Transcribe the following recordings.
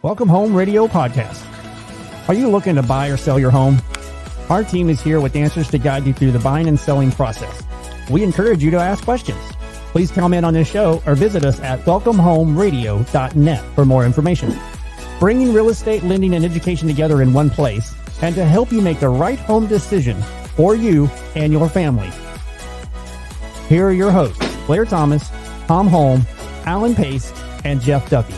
Welcome Home Radio Podcast. Are you looking to buy or sell your home? Our team is here with answers to guide you through the buying and selling process. We encourage you to ask questions. Please comment on this show or visit us at welcomehomeradio.net for more information. Bringing real estate, lending, and education together in one place, and to help you make the right home decision for you and your family. Here are your hosts, Blair Thomas, Thom Holm, Alan Pace, and Jeff Duffy.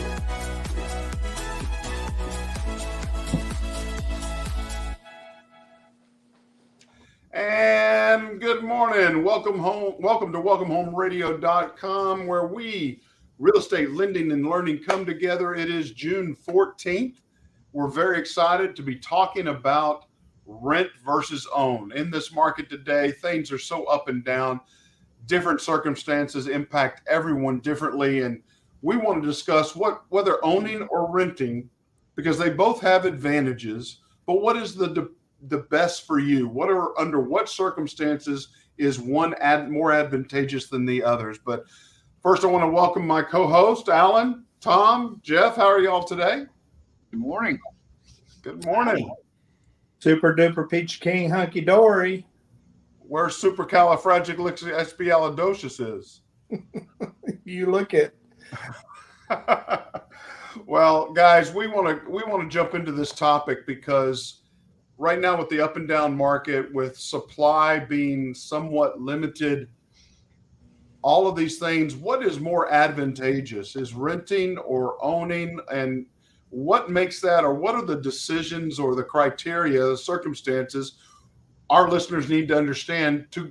And good morning. Welcome home. Welcome to WelcomeHomeRadio.com, where we, real estate lending and learning, come together. It is June 14th. We're very excited to be talking about rent versus own. In this market today, things are so up and down. Different circumstances impact everyone differently. And we want to discuss whether owning or renting, because they both have advantages, but what is the best for you? Under what circumstances is one more advantageous than the others? But first, I want to welcome my co-host, Alan, Thom, Jeff. How are y'all today? Good morning. Good morning. Super duper peach king hunky dory. Where supercalifragilisticexpialidocious is. You look it. Well, guys, we want to jump into this topic because right now, with the up and down market, with supply being somewhat limited, all of these things, what is more advantageous? Is renting or owning? And what makes that, or what are the decisions or the criteria, the circumstances our listeners need to understand to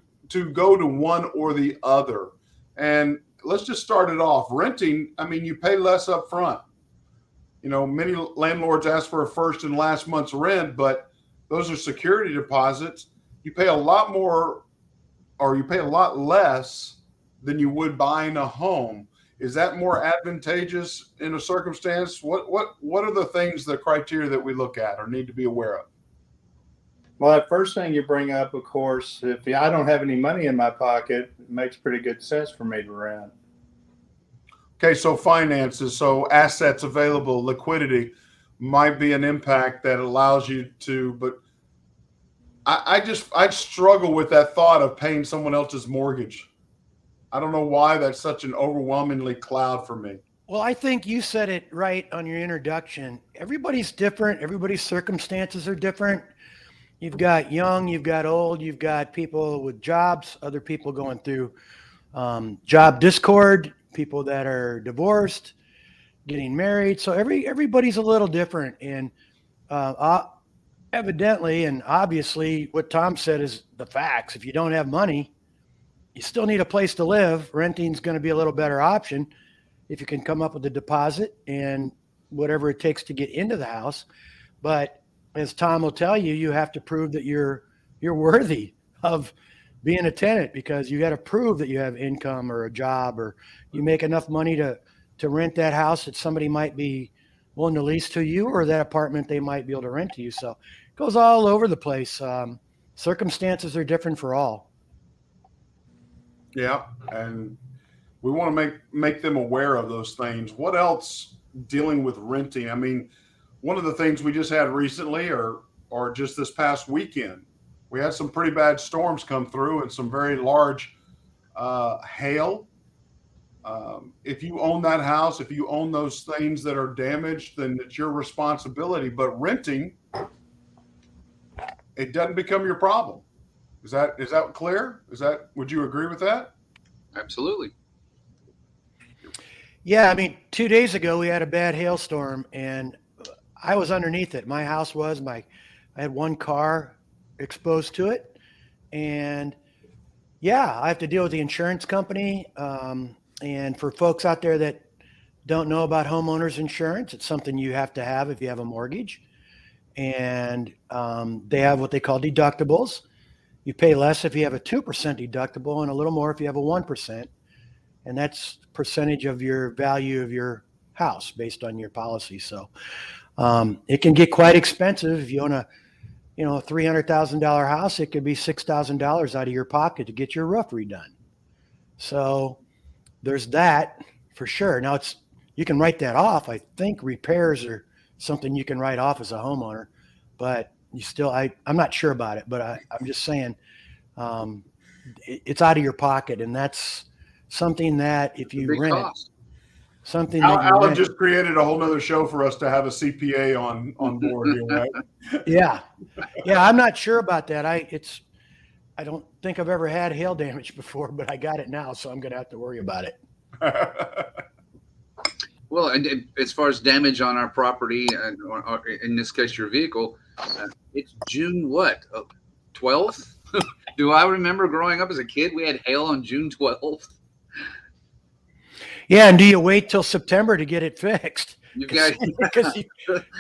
go to one or the other? And let's just start it off. Renting, I mean, you pay less up front. You know, many landlords ask for a first and last month's rent, but those are security deposits. You pay a lot more, or you pay a lot less than you would buying a home. Is that more advantageous in a circumstance? What are the things, the criteria that we look at or need to be aware of? Well, that first thing you bring up, of course, if I don't have any money in my pocket, it makes pretty good sense for me to rent. Okay, so finances, so assets available, liquidity might be an impact that allows you to, but I struggle with that thought of paying someone else's mortgage. I don't know why that's such an overwhelmingly cloud for me. Well, I think you said it right on your introduction. Everybody's different. Everybody's circumstances are different. You've got young, you've got old, you've got people with jobs, other people going through job discord, people that are divorced, getting married. So everybody's a little different. And evidently and obviously what Thom said is the facts. If you don't have money, you still need a place to live. Renting's going to be a little better option if you can come up with a deposit and whatever it takes to get into the house. But as Thom will tell you, you have to prove that you're worthy of being a tenant, because you got to prove that you have income or a job, or you make enough money to rent that house that somebody might be willing to lease to you, or that apartment they might be able to rent to you. So it goes all over the place. Circumstances are different for all. Yeah, and we want to make them aware of those things. What else dealing with renting? I mean, one of the things we just had recently, or just this past weekend, we had some pretty bad storms come through and some very large hail. If you own that house, if you own those things that are damaged, then it's your responsibility. But renting, it doesn't become your problem. Is that clear? Would you agree with that? Absolutely. Yeah, I mean, 2 days ago we had a bad hailstorm and I was underneath it. My house was, I had one car exposed to it. And yeah, I have to deal with the insurance company. And for folks out there that don't know about homeowners insurance, it's something you have to have if you have a mortgage. And they have what they call deductibles. You pay less if you have a 2% deductible and a little more if you have a 1%. And that's percentage of your value of your house based on your policy. So it can get quite expensive. If you own a $300,000 house, it could be $6,000 out of your pocket to get your roof redone. So there's that for sure. Now you can write that off. I think repairs are something you can write off as a homeowner, but you still, I'm not sure about it, but I'm just saying, it's out of your pocket. And that's something that if you Big rent, cost. something that you Alan rent, just created a whole nother show for us to have a CPA on board here, right? yeah. I'm not sure about that. I don't think I've ever had hail damage before, but I got it now, so I'm going to have to worry about it. Well, and as far as damage on our property, or in this case, your vehicle, it's June what? 12th? Do I remember growing up as a kid, we had hail on June 12th? Yeah, and do you wait till September to get it fixed? Because you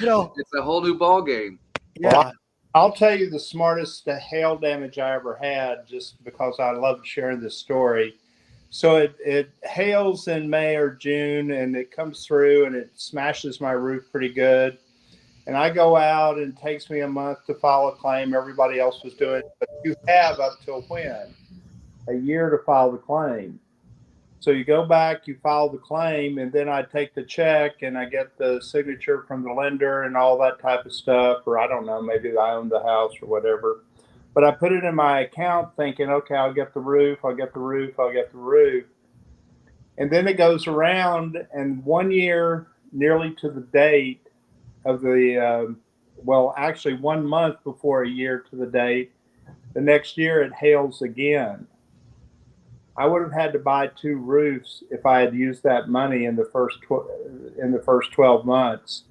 know, it's a whole new ball game. yeah. Well, I'll tell you the smartest hail damage I ever had, just because I love sharing this story. So it hails in May or June, and it comes through and it smashes my roof pretty good. And I go out, and it takes me a month to file a claim. Everybody else was doing it, but you have up till when? A year to file the claim. So you go back, you file the claim, and then I take the check and I get the signature from the lender and all that type of stuff. Or I don't know, maybe I own the house or whatever. But I put it in my account thinking, okay, I'll get the roof, I'll get the roof, I'll get the roof. And then it goes around, and 1 year, nearly to the date of the, well, actually 1 month before a year to the date, the next year it hails again. I would have had to buy 2 roofs if I had used that money in the first 12 months.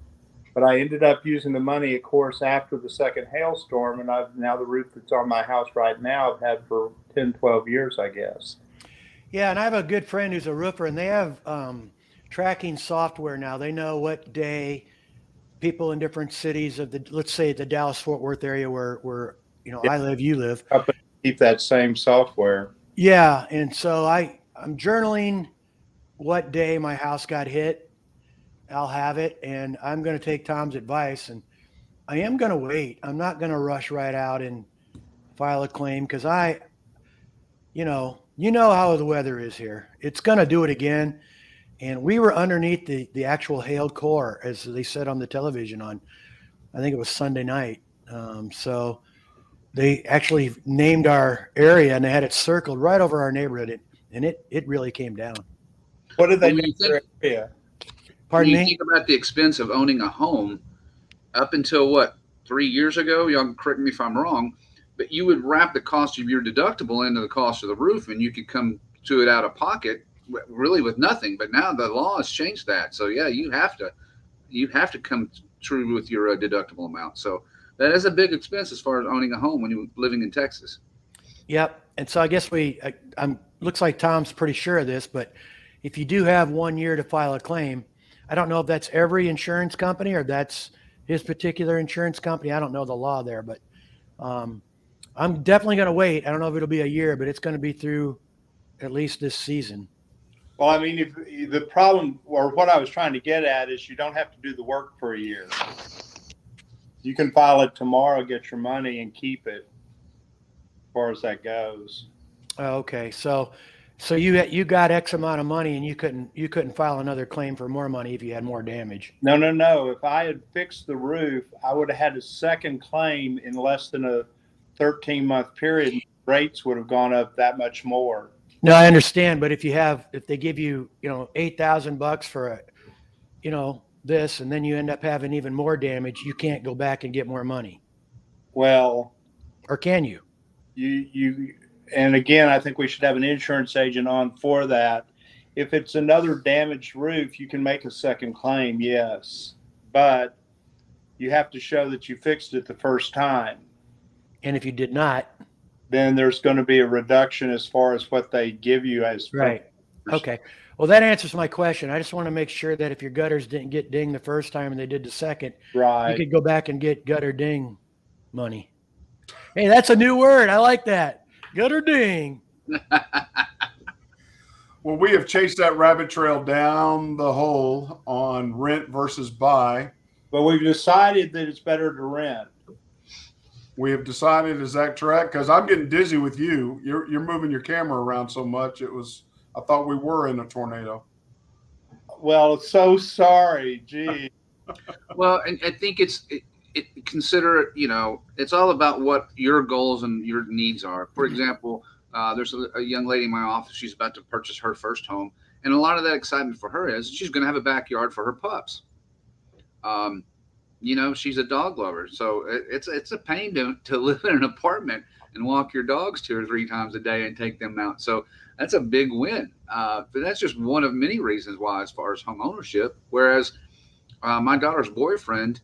But I ended up using the money, of course, after the second hailstorm, and I've now the roof that's on my house right now I've had for 10, 12 years, I guess. Yeah, and I have a good friend who's a roofer, and they have tracking software now. They know what day people in different cities of let's say the Dallas-Fort Worth area where I live, you live. Keep that same software. Yeah, and so I'm journaling what day my house got hit. I'll have it, and I'm going to take Tom's advice, and I am going to wait. I'm not going to rush right out and file a claim because you know how the weather is here. It's going to do it again, and we were underneath the actual hail core, as they said on the television on, I think it was Sunday night. So they actually named our area, and they had it circled right over our neighborhood, and it really came down. What did they When name you their think- area? Pardon When you me? think about the expense of owning a home, up until what, 3 years ago, y'all can correct me if I'm wrong, but you would wrap the cost of your deductible into the cost of the roof, and you could come to it out of pocket really with nothing. But now the law has changed that. So yeah, you have to come true with your deductible amount. So that is a big expense as far as owning a home when you're living in Texas. Yep. And so I guess looks like Tom's pretty sure of this, but if you do have 1 year to file a claim, I don't know if that's every insurance company or that's his particular insurance company. I don't know the law there, but I'm definitely going to wait. I don't know if it'll be a year, but it's going to be through at least this season. Well, I mean, if the problem, or what I was trying to get at, is you don't have to do the work for a year. You can file it tomorrow, get your money, and keep it as far as that goes. Okay. So you got X amount of money, and you couldn't file another claim for more money if you had more damage. No. If I had fixed the roof, I would have had a second claim in less than a 13-month period. Rates would have gone up that much more. No, I understand, but if they give you, $8,000 for this, and then you end up having even more damage, you can't go back and get more money. Well, Or can you? And again, I think we should have an insurance agent on for that. If it's another damaged roof, you can make a second claim, yes. But you have to show that you fixed it the first time. And if you did not, then there's going to be a reduction as far as what they give you as right. Okay. Well, that answers my question. I just want to make sure that if your gutters didn't get dinged the first time and they did the second, right. you could go back and get gutter ding money. Hey, that's a new word. I like that. Gutter ding. Well, we have chased that rabbit trail down the hole on rent versus buy. But we've decided that it's better to rent. We have decided, is that correct? Because I'm getting dizzy with you. You're moving your camera around so much. I thought we were in a tornado. Well, so sorry. Gee. Well, and I think consider it, it's all about what your goals and your needs are. For example, there's a young lady in my office. She's about to purchase her first home. And a lot of that excitement for her is she's going to have a backyard for her pups. She's a dog lover. So it's a pain to live in an apartment and walk your dogs 2 or 3 times a day and take them out. So that's a big win. But that's just one of many reasons why, as far as home ownership. Whereas my daughter's boyfriend,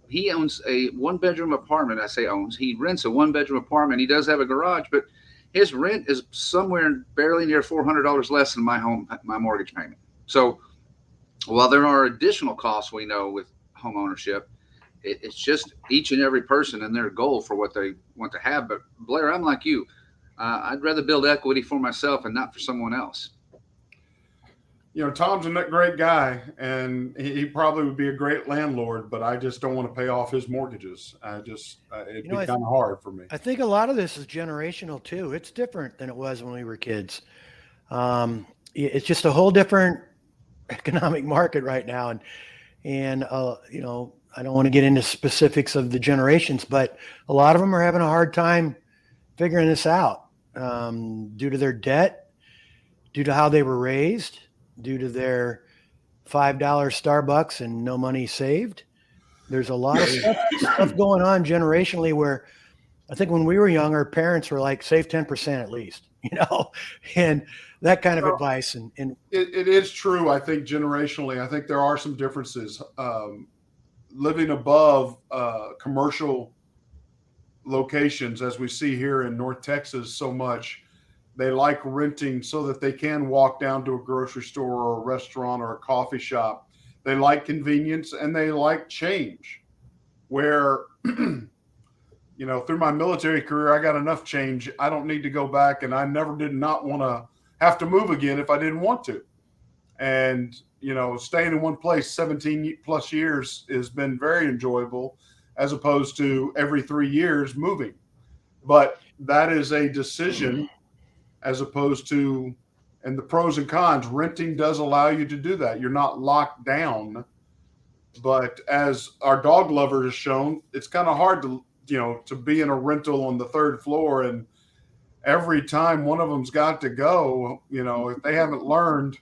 he owns a 1-bedroom apartment. I say owns. He rents a 1-bedroom apartment. He does have a garage, but his rent is somewhere barely near $400 less than my mortgage payment. So while there are additional costs we know with home ownership, it's just each and every person and their goal for what they want to have. But Blair, I'm like you. I'd rather build equity for myself and not for someone else. Tom's a great guy, and he probably would be a great landlord, but I just don't want to pay off his mortgages. It'd be kind of hard for me. I think a lot of this is generational too. It's different than it was when we were kids. It's just a whole different economic market right now. And I don't want to get into specifics of the generations, but a lot of them are having a hard time figuring this out due to their debt, due to how they were raised, due to their $5 Starbucks and no money saved. There's a lot of stuff going on generationally where I think when we were young, our parents were like, save 10% at least, and that kind of advice. And it is true. I think generationally, I think there are some differences. Living above commercial locations, as we see here in North Texas so much, they like renting so that they can walk down to a grocery store or a restaurant or a coffee shop. They like convenience and they like change. Where, through my military career, I got enough change. I don't need to go back, and I never did not want to have to move again if I didn't want to. And, staying in one place 17 plus years has been very enjoyable, as opposed to every 3 years moving. But that is a decision. As opposed to, and the pros and cons, renting does allow you to do that. You're not locked down. But as our dog lover has shown, it's kind of hard to be in a rental on the 3rd floor. And every time one of them's got to go, if they haven't learned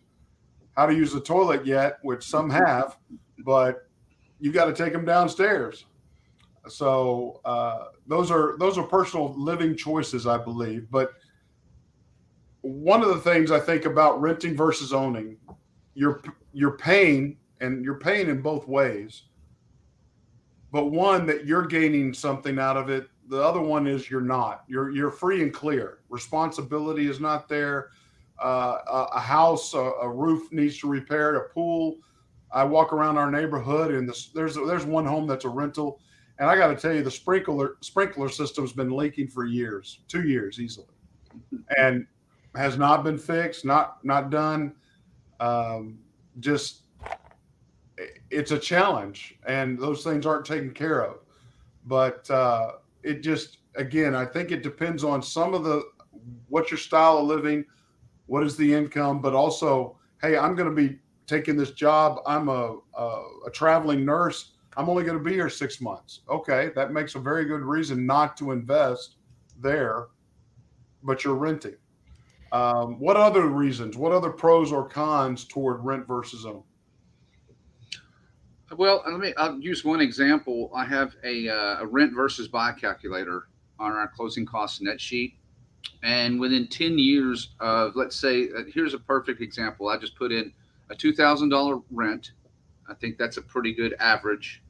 how to use the toilet yet, which some have, but you got to take them downstairs. So those are personal living choices, I believe. But one of the things I think about renting versus owning, you're paying, and you're paying in both ways. But one, that you're gaining something out of it. The other one is you're not. You're free and clear. Responsibility is not there. A house, a roof needs to repair, a pool. I walk around our neighborhood, and there's one home that's a rental, and I got to tell you, the sprinkler system's been leaking for years, 2 years easily, and has not been fixed, not done. Just it's a challenge, and those things aren't taken care of. But it just, again, I think it depends on what's your style of living, what is the income, but also, hey, I'm going to be taking this job. I'm a traveling nurse. I'm only going to be here 6 months. Okay, that makes a very good reason not to invest there, but you're renting. What other reasons? What other pros or cons toward rent versus own? Well, I'll use one example. I have a rent versus buy calculator on our closing costs net sheet. And within 10 years of, let's say, here's a perfect example. I just put in a $2,000 rent. I think that's a pretty good average.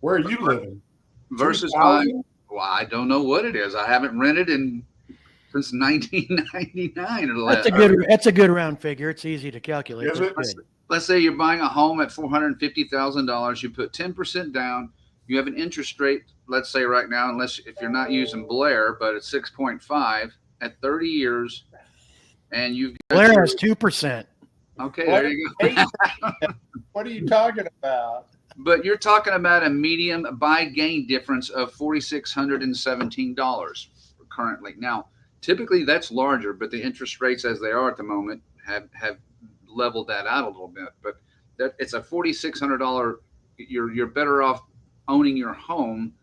Where are you living? Versus buying. Well, I don't know what it is. I haven't rented since 1999 or less. That's a good round figure. It's easy to calculate. Let's say you're buying a home at $450,000. You put 10% down. You have an interest rate, let's say right now, if you're not using Blair, but it's 6.5 at 30 years, and you've got Blair has 2%. Okay, there you go. What are you talking about? But you're talking about a medium buy gain difference of $4,617 currently. Now, typically that's larger, but the interest rates as they are at the moment have leveled that out a little bit. But that it's a $4,600. You're better off owning your home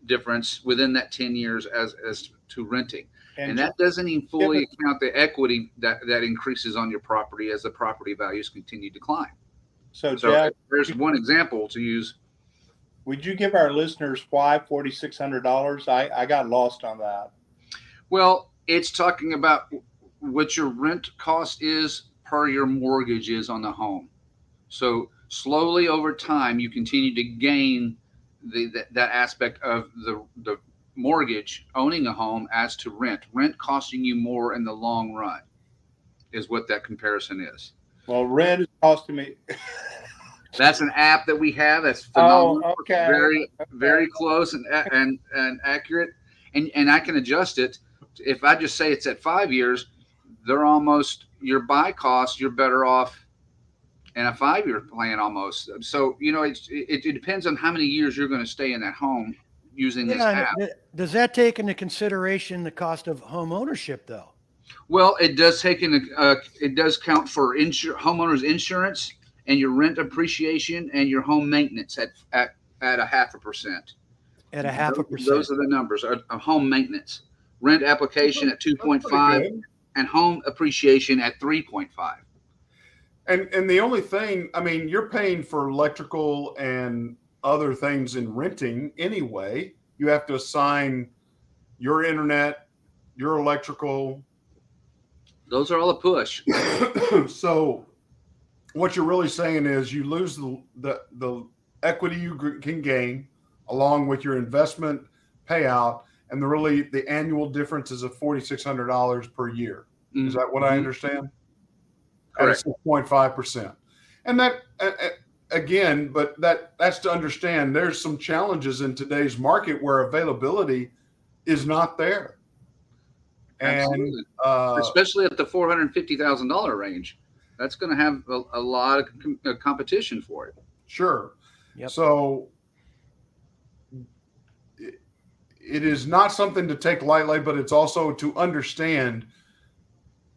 difference within that 10 years as to renting. And that doesn't even fully account the equity that increases on your property as the property values continue to climb. So Jack, there's one example to use. Would you give our listeners why $4,600? I got lost on that. Well, it's talking about what your rent cost is per your mortgage is on the home. So slowly over time, you continue to gain that aspect of the mortgage, owning a home as to rent costing you more in the long run is what that comparison is. Well, rent is costing me. That's an app that we have. That's phenomenal. Oh, okay. Very close and accurate. And I can adjust it. If I just say it's at 5 years, they're almost your buy cost. You're better off in a 5-year plan almost. So, it depends on how many years you're going to stay in that home using this app. Does that take into consideration the cost of home ownership, though? Well, it does it does count for homeowners insurance and your rent appreciation and your home maintenance at 0.5%. At 0.5%. Those are the numbers. A home maintenance, rent application at 2.5, and home appreciation at 3.5. And the only thing, I mean, you're paying for electrical and other things in renting anyway. You have to assign your internet, your electrical. Those are all a push. So what you're really saying is you lose the equity you can gain along with your investment payout, and the annual difference is of $4,600 per year. Is that what I understand? Correct. At 6.5%. And that again, but that's to understand there's some challenges in today's market where availability is not there. Absolutely. And especially at the $450,000 range, that's going to have a lot of competition for it. Sure. Yep. So it is not something to take lightly, but it's also to understand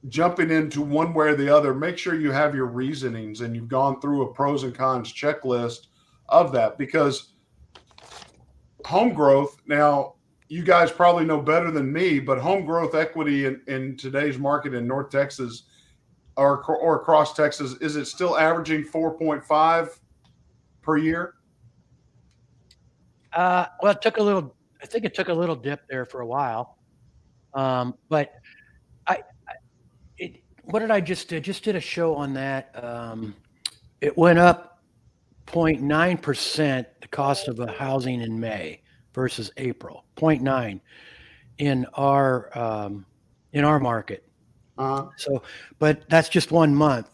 jumping into one way or the other. Make sure you have your reasonings and you've gone through a pros and cons checklist of that, because home growth, now you guys probably know better than me, but home growth equity in today's market in North Texas or across Texas, is it still averaging 4.5 per year? Well, I think it took a little dip there for a while. But what did I just do? Just did a show on that. It went up 0.9%, the cost of a housing in May versus April, 0.9 in our market. So, but that's just 1 month.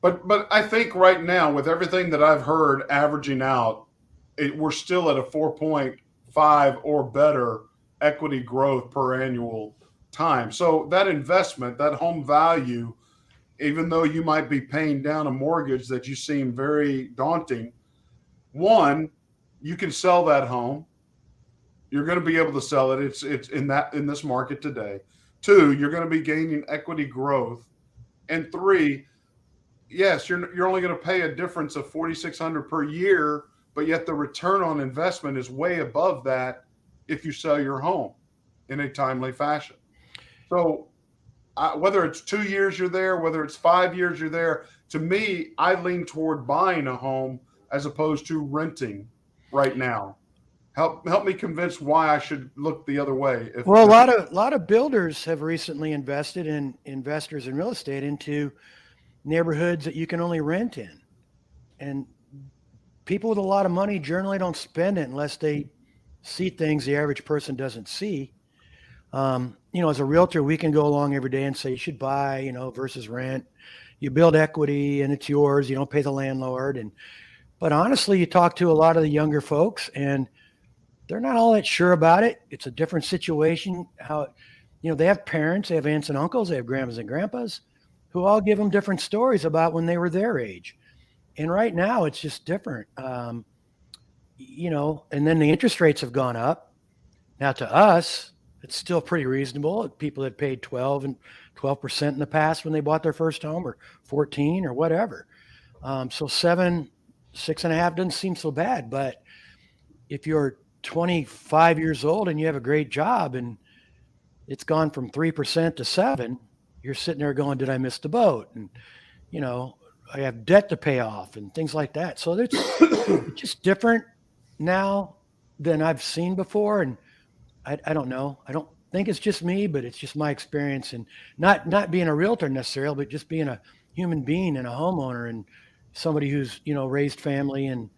But I think right now, with everything that I've heard averaging out, we're still at a 4.5 or better equity growth per annual time. So that investment, that home value, even though you might be paying down a mortgage that you seem very daunting, one, you can sell that home. You're going to be able to sell it. It's in this market today. Two, you're going to be gaining equity growth. And three, yes, you're only going to pay a difference of $4,600 per year, but yet the return on investment is way above that if you sell your home in a timely fashion. So whether it's 2 years you're there, whether it's 5 years you're there, to me, I lean toward buying a home as opposed to renting right now. Help me convince why I should look the other way. Well, a lot of builders have recently invested in investors in real estate into neighborhoods that you can only rent in. And people with a lot of money generally don't spend it unless they see things the average person doesn't see. As a realtor, we can go along every day and say you should buy, versus rent. You build equity and it's yours. You don't pay the landlord. But honestly, you talk to a lot of the younger folks and they're not all that sure about it. It's a different situation. They have parents, they have aunts and uncles, they have grandmas and grandpas who all give them different stories about when they were their age. And right now it's just different. And then the interest rates have gone up. Now to us, it's still pretty reasonable. People that paid 12% in the past when they bought their first home, or 14 or whatever. So 6.5 doesn't seem so bad. But if you're 25 years old and you have a great job and it's gone from 3% to 7%, you're sitting there going, did I miss the boat? And, I have debt to pay off and things like that. So it's just different now than I've seen before. And I don't know. I don't think it's just me, but it's just my experience, and not being a realtor necessarily, but just being a human being and a homeowner and somebody who's, raised family and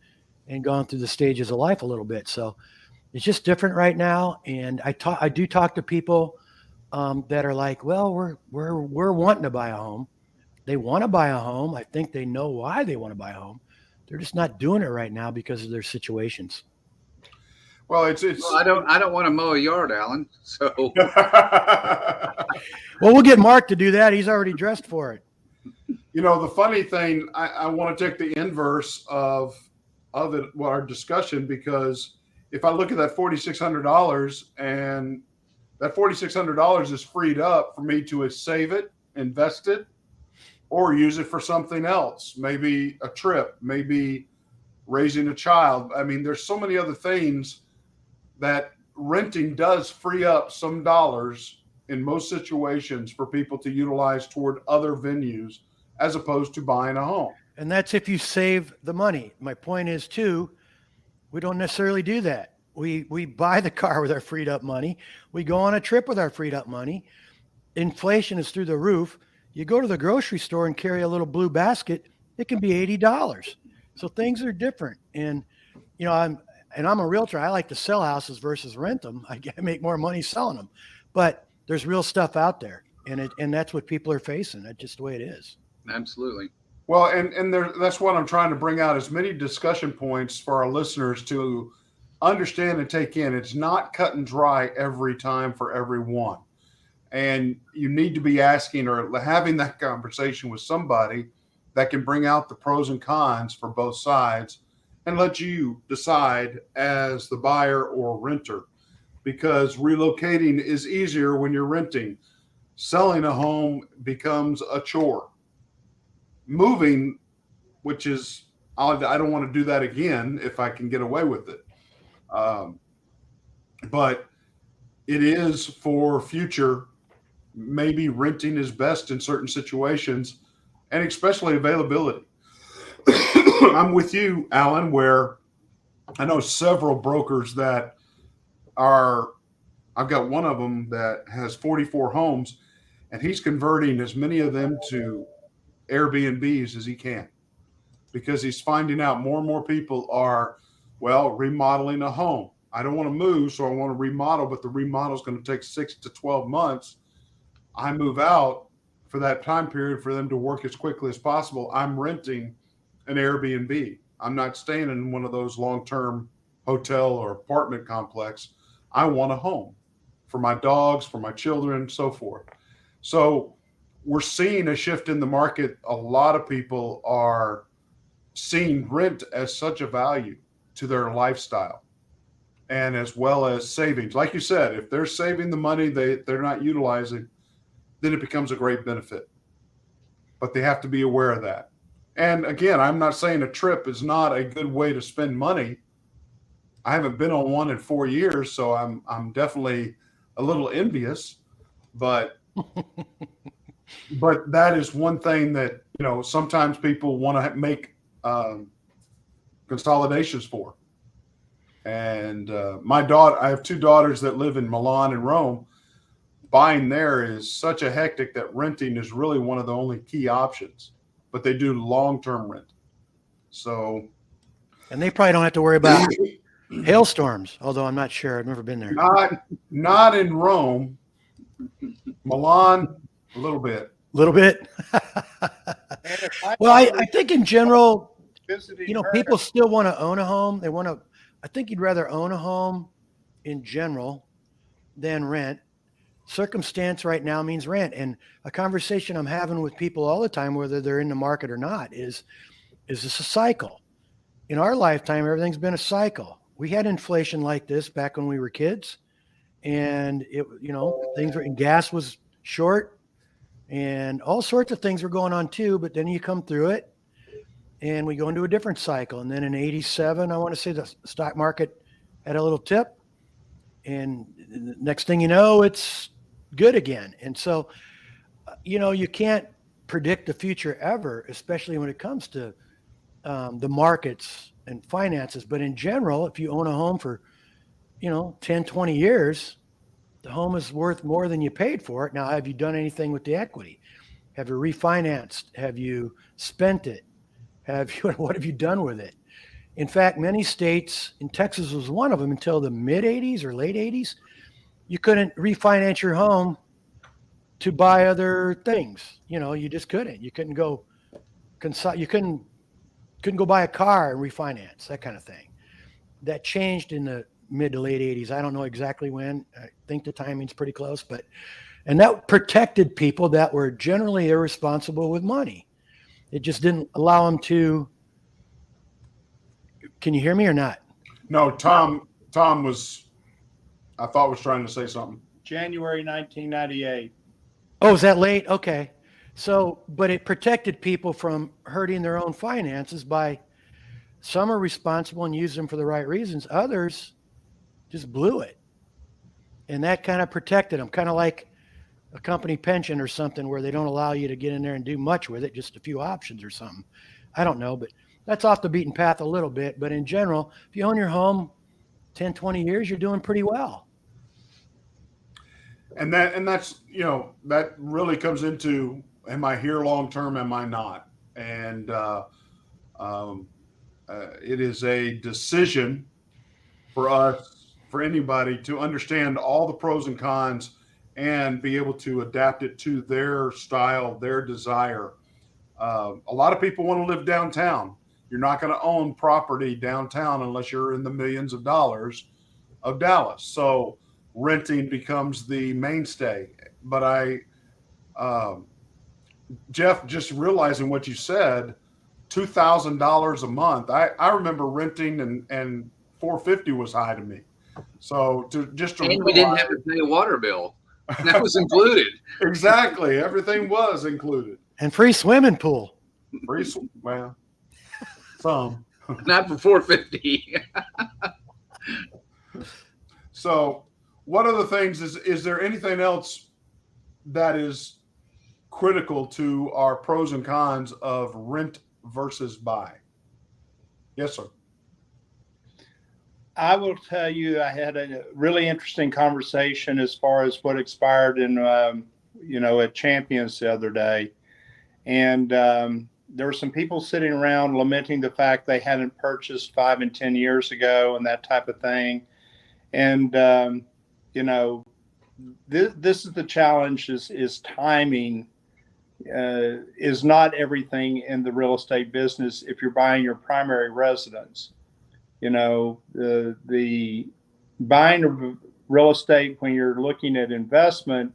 gone through the stages of life a little bit. So it's just different right now. And I do talk to people that are like, well, we're wanting to buy a home. They want to buy a home. I think they know why they want to buy a home. They're just not doing it right now because of their situations. Well, it's. Well, I don't want to mow a yard, Alan. So. Well, we'll get Mark to do that. He's already dressed for it. The funny thing, I want to take the inverse of it, our discussion, because if I look at that $4,600 and that $4,600 is freed up for me to save it, invest it, or use it for something else, maybe a trip, maybe raising a child. I mean, there's so many other things that renting does free up some dollars in most situations for people to utilize toward other venues as opposed to buying a home. And that's if you save the money. My point is, too, we don't necessarily do that. We buy the car with our freed up money. We go on a trip with our freed up money. Inflation is through the roof. You go to the grocery store and carry a little blue basket, it can be $80. So things are different. And, I'm a realtor. I like to sell houses versus rent them. I make more money selling them. But there's real stuff out there. And that's what people are facing. That's just the way it is. Absolutely. Well, and that's what I'm trying to bring out, as many discussion points for our listeners to understand and take in. It's not cut and dry every time for everyone. And you need to be asking or having that conversation with somebody that can bring out the pros and cons for both sides and let you decide as the buyer or renter, because relocating is easier when you're renting. Selling a home becomes a chore. Moving, which is, I don't want to do that again if I can get away with it. But it is for future. Maybe renting is best in certain situations, and especially availability. I'm with you, Alan, where I know several brokers that I've got one of them that has 44 homes, and he's converting as many of them to Airbnbs as he can, because he's finding out more and more people are, remodeling a home. I don't want to move, so I want to remodel, but the remodel is going to take 6 to 12 months. I move out for that time period for them to work as quickly as possible. I'm renting an Airbnb. I'm not staying in one of those long-term hotel or apartment complex. I want a home for my dogs, for my children, so forth. So we're seeing a shift in the market. A lot of people are seeing rent as such a value to their lifestyle, and as well as savings. Like you said, if they're saving the money they're not utilizing, then it becomes a great benefit. But they have to be aware of that. And again, I'm not saying a trip is not a good way to spend money. I haven't been on one in 4 years, so I'm definitely a little envious. But that is one thing that, sometimes people want to make consolidations for. And I have 2 daughters that live in Milan and Rome. Buying there is such a hectic that renting is really one of the only key options, but they do long-term rent. So, and they probably don't have to worry about hailstorms, although I'm not sure. I've never been there. Not in Rome. Milan, a little bit. Well, I think in general, people still want to own a home. I think you'd rather own a home in general than rent. Circumstance right now means rent. And a conversation I'm having with people all the time, whether they're in the market or not, is this a cycle? In our lifetime, everything's been a cycle. We had inflation like this back when we were kids, and gas was short and all sorts of things were going on too, but then you come through it. and we go into a different cycle. And then in 87, I want to say the stock market had a little tip, and the next thing you know, it's good again. And so, you can't predict the future ever, especially when it comes to the markets and finances. But in general, if you own a home for, 10, 20 years, the home is worth more than you paid for it. Now, have you done anything with the equity? Have you refinanced? Have you spent it? What have you done with it? In fact, many states, and Texas was one of them until the mid 80s or late 80s, you couldn't refinance your home to buy other things. You just couldn't. You couldn't go you couldn't go buy a car and refinance, that kind of thing. That changed in the mid to late 80s. I don't know exactly when. I think the timing's pretty close, and that protected people that were generally irresponsible with money. It just didn't allow them to. Can you hear me or not? No, Thom was trying to say something. January 1998. Oh, is that late? Okay. So, but it protected people from hurting their own finances by, some are responsible and use them for the right reasons. Others just blew it. And that kind of protected them, kind of like a company pension or something where they don't allow you to get in there and do much with it, just a few options or something. I don't know, but that's off the beaten path a little bit. But in general, if you own your home 10, 20 years, you're doing pretty well. And that's, that really comes into, am I here long-term? Am I not? And it is a decision for us, for anybody, to understand all the pros and cons and be able to adapt it to their style, their desire. A lot of people want to live downtown. You're not going to own property downtown unless you're in the millions of dollars of Dallas. So renting becomes the mainstay. But Jeff, just realizing what you said, $2,000 a month. I remember renting and $450 was high to me. So and we didn't have to pay a water bill. That was included. Exactly. Everything was included. And free swimming pool. Well, some. Not for $450. So what other things is there anything else that is critical to our pros and cons of rent versus buy? Yes, sir. I will tell you, I had a really interesting conversation as far as what expired in, at Champions the other day. And there were some people sitting around lamenting the fact they hadn't purchased 5 and 10 years ago and that type of thing. And, this is the challenge is timing is not everything in the real estate business. If you're buying your primary residence, the buying of real estate when you're looking at investment,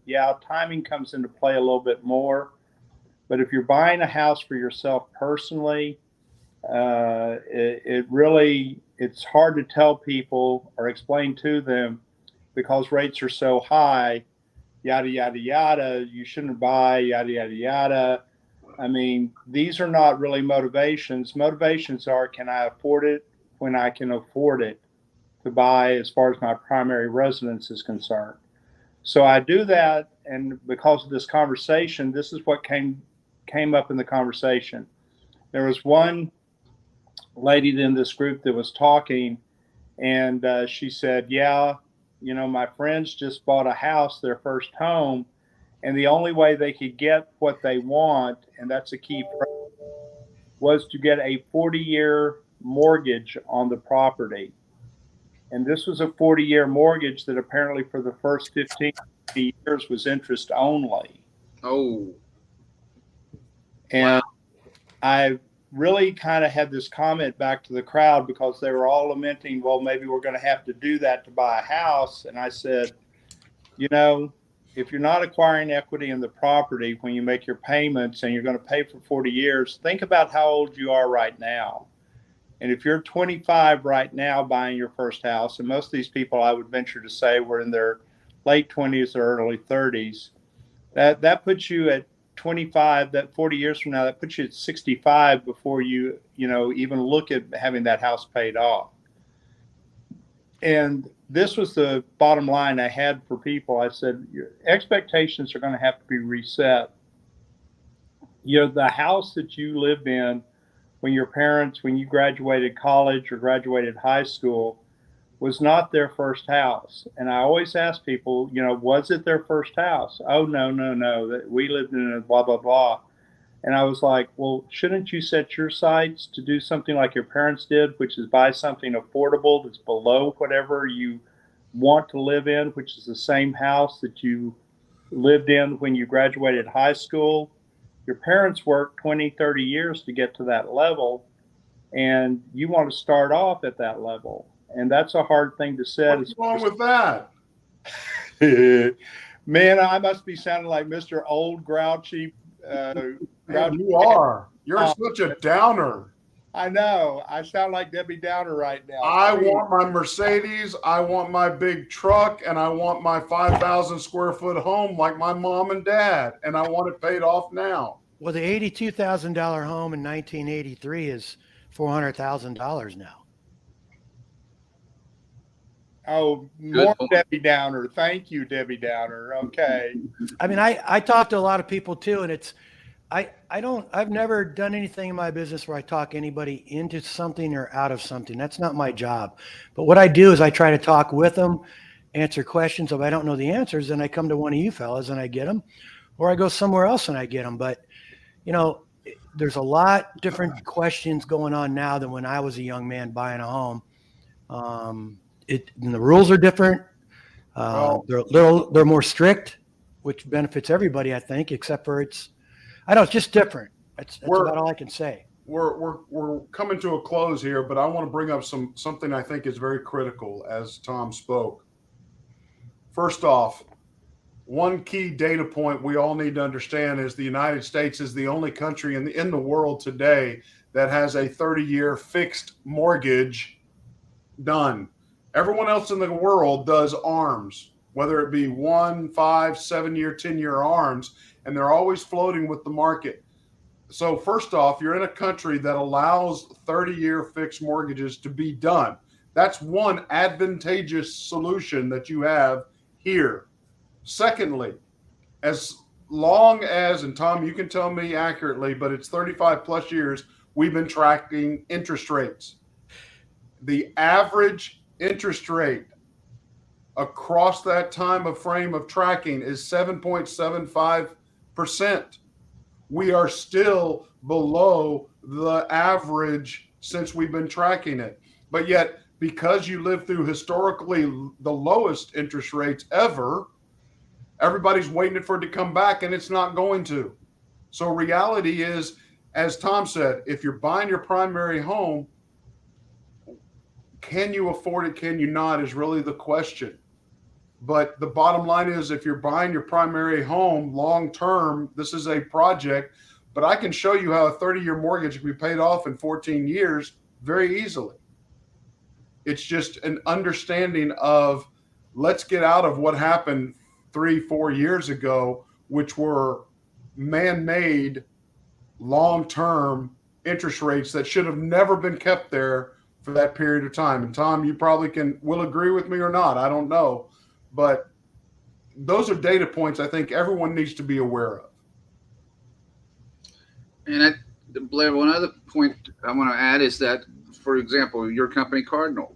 timing comes into play a little bit more. But if you're buying a house for yourself personally, it's hard to tell people or explain to them, because rates are so high, yada, yada, yada, you shouldn't buy, yada, yada, yada. I mean, these are not really motivations. Motivations are, can I afford it when I can afford it to buy as far as my primary residence is concerned? So I do that, and because of this conversation, this is what came up in the conversation. There was one lady in this group that was talking, and she said, my friends just bought a house, their first home, and the only way they could get what they want, and that's a key phrase, was to get a 40-year mortgage on the property. And this was a 40-year mortgage that apparently for the first 15 years was interest only. Oh. And I really kind of had this comment back to the crowd because they were all lamenting, well, maybe we're going to have to do that to buy a house. And I said, if you're not acquiring equity in the property when you make your payments and you're going to pay for 40 years, think about how old you are right now. And if you're 25 right now buying your first house, and most of these people I would venture to say were in their late 20s or early 30s, that puts you at 25, that 40 years from now, that puts you at 65 before you even look at having that house paid off. And this was the bottom line I had for people. I said, your expectations are going to have to be reset. The house that you lived in when you graduated college or graduated high school was not their first house. And I always ask people, was it their first house? Oh, no. That we lived in a blah, blah, blah. And I was like, well, shouldn't you set your sights to do something like your parents did, which is buy something affordable that's below whatever you want to live in, which is the same house that you lived in when you graduated high school? Your parents worked 20, 30 years to get to that level, and you want to start off at that level. And that's a hard thing to set. What's wrong with that? Man, I must be sounding like Mr. Old Grouchy. You are. You're such a downer. I know. I sound like Debbie Downer right now. I want my Mercedes. I want my big truck, and I want my 5,000 square foot home like my mom and dad, and I want it paid off now. Well, the $82,000 home in 1983 is $400,000 now. Oh, more Debbie Downer. Thank you, Debbie Downer. Okay. I mean, I talk to a lot of people too, and I've never done anything in my business where I talk anybody into something or out of something. That's not my job. But what I do is I try to talk with them, answer questions. If I don't know the answers, then I come to one of you fellas and I get them, or I go somewhere else and I get them. But, there's a lot different questions going on now than when I was a young man buying a home. And the rules are different. They're more strict, which benefits everybody, I think, except for it's just different. That's about all I can say. We're coming to a close here, but I want to bring up something I think is very critical as Thom spoke. First off, one key data point we all need to understand is the United States is the only country in the world today that has a 30-year fixed mortgage done. Everyone else in the world does ARMs, whether it be 1, 5, 7-year, 10-year ARMs, and they're always floating with the market. So first off, you're in a country that allows 30-year fixed mortgages to be done. That's one advantageous solution that you have here. Secondly, as long as, and Thom, you can tell me accurately, but it's 35 plus years, we've been tracking interest rates. The average interest rate across that time of frame of tracking is 7.75%. We are still below the average since we've been tracking it. But yet, because you live through historically the lowest interest rates ever, everybody's waiting for it to come back, and it's not going to. So reality is, as Thom said, if you're buying your primary home, can you afford it? Can you not is really the question. But the bottom line is, if you're buying your primary home long term, this is a project, but I can show you how a 30-year mortgage can be paid off in 14 years very easily. It's just an understanding of, let's get out of what happened 3-4 years ago, which were man-made long-term interest rates that should have never been kept there for that period of time. And Thom, you probably will agree with me or not. I don't know. But those are data points I think everyone needs to be aware of. And Blair, one other point I want to add is that, for example, your company, Cardinal,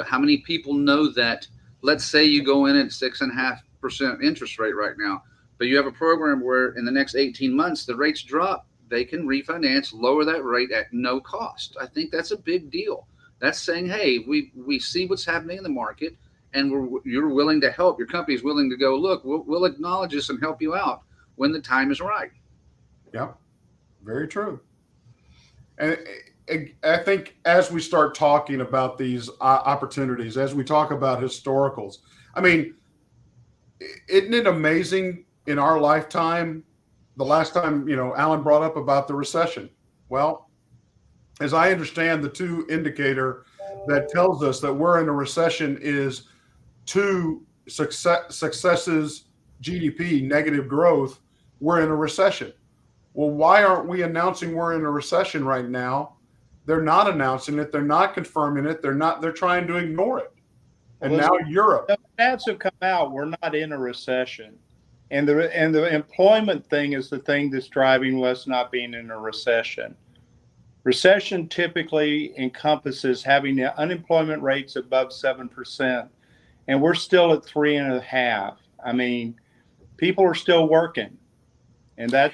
how many people know that, let's say you go in at 6.5% interest rate right now, but you have a program where in the next 18 months, the rates drop, they can refinance, lower that rate at no cost. I think that's a big deal. That's saying, hey, we see what's happening in the market, and you're willing to help. Your company's willing to go, look, we'll acknowledge this and help you out when the time is right. Yep, very true. And I think as we start talking about these opportunities, as we talk about historicals, I mean, isn't it amazing in our lifetime, the last time, Alan brought up about the recession? Well, as I understand, the two indicator that tells us that we're in a recession is 2 successes, GDP, negative growth. We're in a recession. Well, why aren't we announcing we're in a recession right now? They're not announcing it. They're not confirming it. They're trying to ignore it. And Well, now Europe. The stats have come out. We're not in a recession. And the employment thing is the thing that's driving us not being in a recession. Recession typically encompasses having the unemployment rates above 7%. And we're still at 3.5%. I mean, people are still working. And that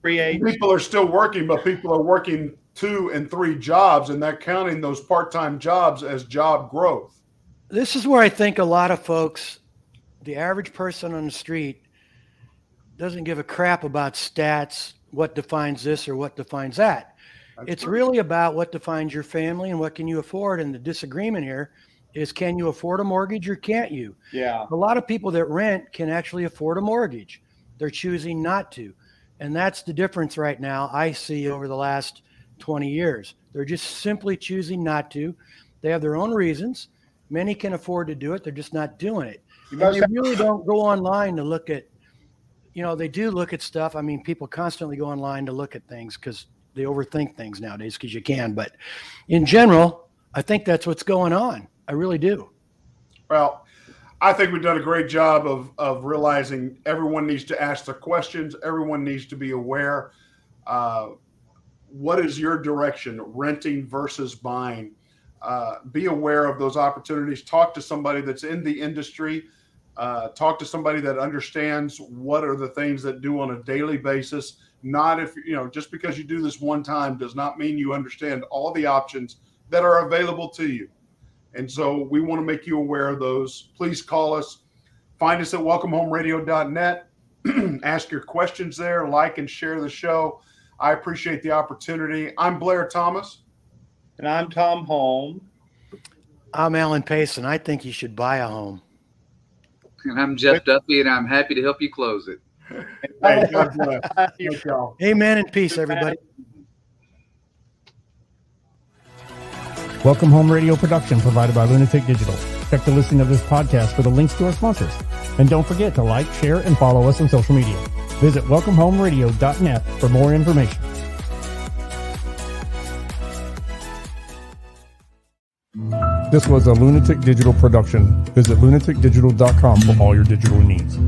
creates. People are still working, but people are working 2 and 3 jobs, and they're counting those part-time jobs as job growth. This is where I think a lot of folks, the average person on the street, doesn't give a crap about stats, what defines this or what defines that. It's really about what defines your family and what can you afford. And the disagreement here is, can you afford a mortgage or can't you? Yeah. A lot of people that rent can actually afford a mortgage. They're choosing not to. And that's the difference right now I see over the last 20 years. They're just simply choosing not to. They have their own reasons. Many can afford to do it. They're just not doing it. And they really don't go online to look at, they do look at stuff. I mean, people constantly go online to look at things because they overthink things nowadays because you can. But in general, I think that's what's going on. I really do. Well, I think we've done a great job of realizing everyone needs to ask the questions. Everyone needs to be aware. What is your direction, renting versus buying? Be aware of those opportunities. Talk to somebody that's in the industry. Talk to somebody that understands what are the things that do on a daily basis. Not if, just because you do this one time does not mean you understand all the options that are available to you. And so we want to make you aware of those. Please call us. Find us at welcomehomeradio.net. Ask your questions there. Like and share the show. I appreciate the opportunity. I'm Blair Thomas. And I'm Thom Holm. I'm Alan Pace, and I think you should buy a home. And I'm Jeff Duffy, and I'm happy to help you close it. Hey, God bless. Thank y'all. Amen and peace, everybody. Welcome Home Radio production provided by Lunatic Digital. Check the listing of this podcast for the links to our sponsors. And don't forget to like, share, and follow us on social media. Visit welcomehomeradio.net for more information. This was a Lunatic Digital production. Visit lunaticdigital.com for all your digital needs.